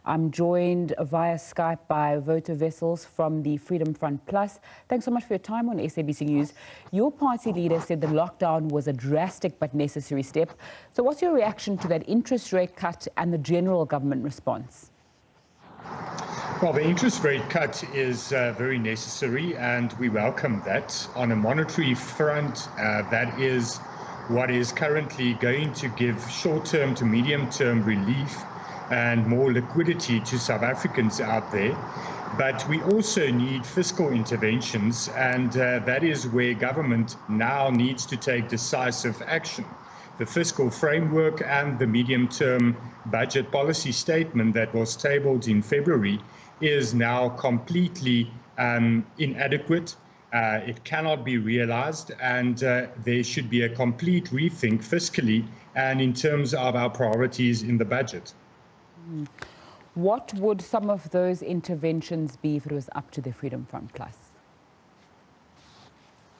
I'm joined via Skype by Wouter Wessels from the Freedom Front Plus. Thanks so much for your time on SABC News. Your party leader said the lockdown was a drastic but necessary step. So what's your reaction to that interest rate cut and the general government response? Well, the interest rate cut is very necessary, and we welcome that. On a monetary front, that is what is currently going to give short-term to medium-term relief and more liquidity to South Africans out there. But we also need fiscal interventions, and that is where government now needs to take decisive action. The fiscal framework and the medium-term budget policy statement that was tabled in February is now completely inadequate. It cannot be realized, and there should be a complete rethink fiscally and in terms of our priorities in the budget. What would some of those interventions be if it was up to the Freedom Front Plus?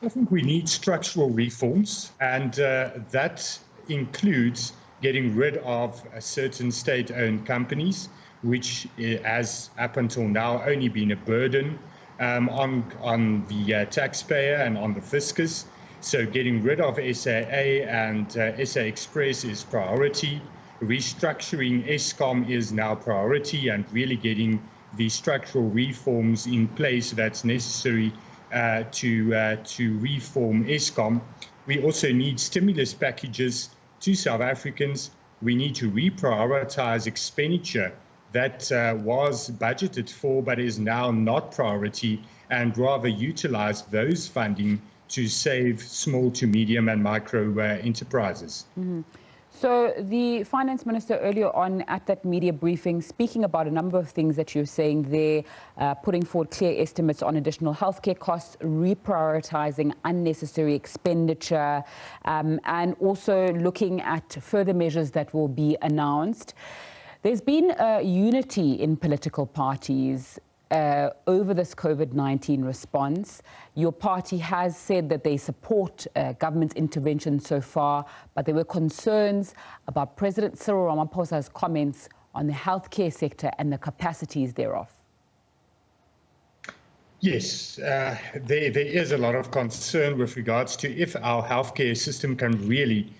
I think we need structural reforms, and that includes getting rid of certain state-owned companies, which has up until now only been a burden on the taxpayer and on the fiscus. So getting rid of SAA and SA Express is priority. Restructuring Eskom is now priority, and really getting the structural reforms in place that's necessary to reform Eskom. We also need stimulus packages to South Africans. We need to reprioritize expenditure that was budgeted for but is now not priority, and rather utilize those funding to save small to medium and micro enterprises. Mm-hmm. So the finance minister earlier on at that media briefing, speaking about a number of things that you're saying there, putting forward clear estimates on additional healthcare costs, reprioritizing unnecessary expenditure, and also looking at further measures that will be announced. There's been unity in political parties over this COVID-19 response. Your party has said that they support government's intervention so far, but there were concerns about President Cyril Ramaphosa's comments on the healthcare sector and the capacities thereof. Yes, there is a lot of concern with regards to if our healthcare system can really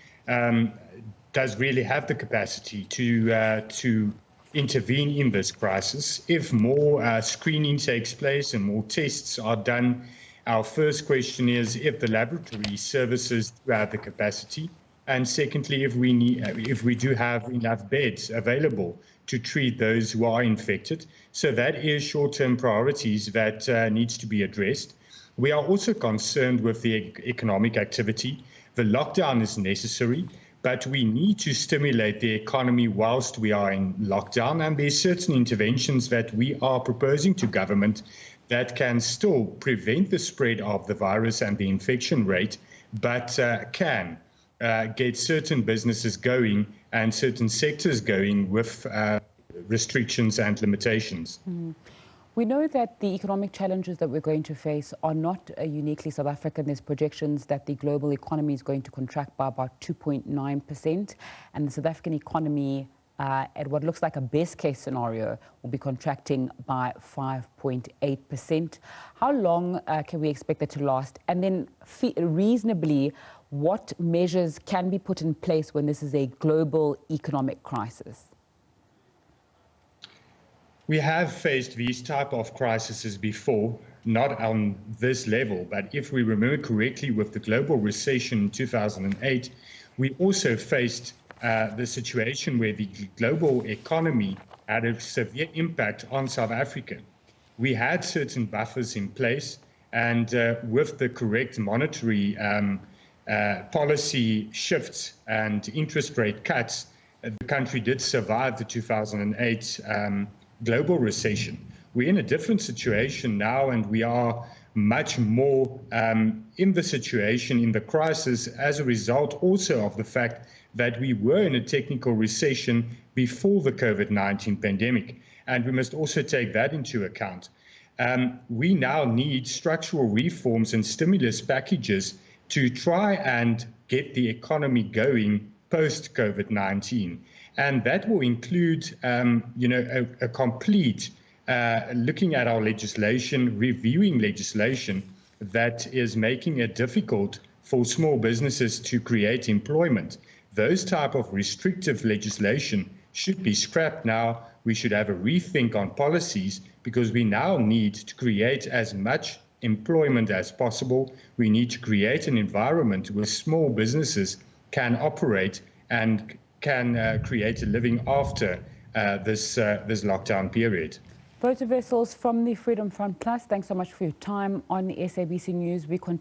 does really have the capacity to intervene in this crisis. If more screening takes place and more tests are done, our first question is if the laboratory services do have the capacity, and secondly, if we do have enough beds available to treat those who are infected. So that is short-term priorities that needs to be addressed. We are also concerned with the economic activity. The lockdown is necessary, but we need to stimulate the economy whilst we are in lockdown. And there's certain interventions that we are proposing to government that can still prevent the spread of the virus and the infection rate, but can get certain businesses going and certain sectors going with restrictions and limitations. Mm-hmm. We know that the economic challenges that we're going to face are not uniquely South African. There's projections that the global economy is going to contract by about 2.9%, and the South African economy, at what looks like a best case scenario, will be contracting by 5.8%. How long can we expect that to last? And then reasonably, what measures can be put in place when this is a global economic crisis? We have faced these type of crises before, not on this level, but if we remember correctly, with the global recession in 2008, we also faced the situation where the global economy had a severe impact on South Africa. We had certain buffers in place, and with the correct monetary policy shifts and interest rate cuts, the country did survive the 2008 global recession. We're in a different situation now, and we are much more in the situation, in the crisis, as a result also of the fact that we were in a technical recession before the COVID-19 pandemic. And we must also take that into account. We now need structural reforms and stimulus packages to try and get the economy going post-COVID-19. And that will include, a complete looking at our legislation, reviewing legislation that is making it difficult for small businesses to create employment. Those type of restrictive legislation should be scrapped now. We should have a rethink on policies, because we now need to create as much employment as possible. We need to create an environment where small businesses can operate and can create a living after this lockdown period. Wouter Wessels from the Freedom Front Plus, thanks so much for your time on SABC News. We continue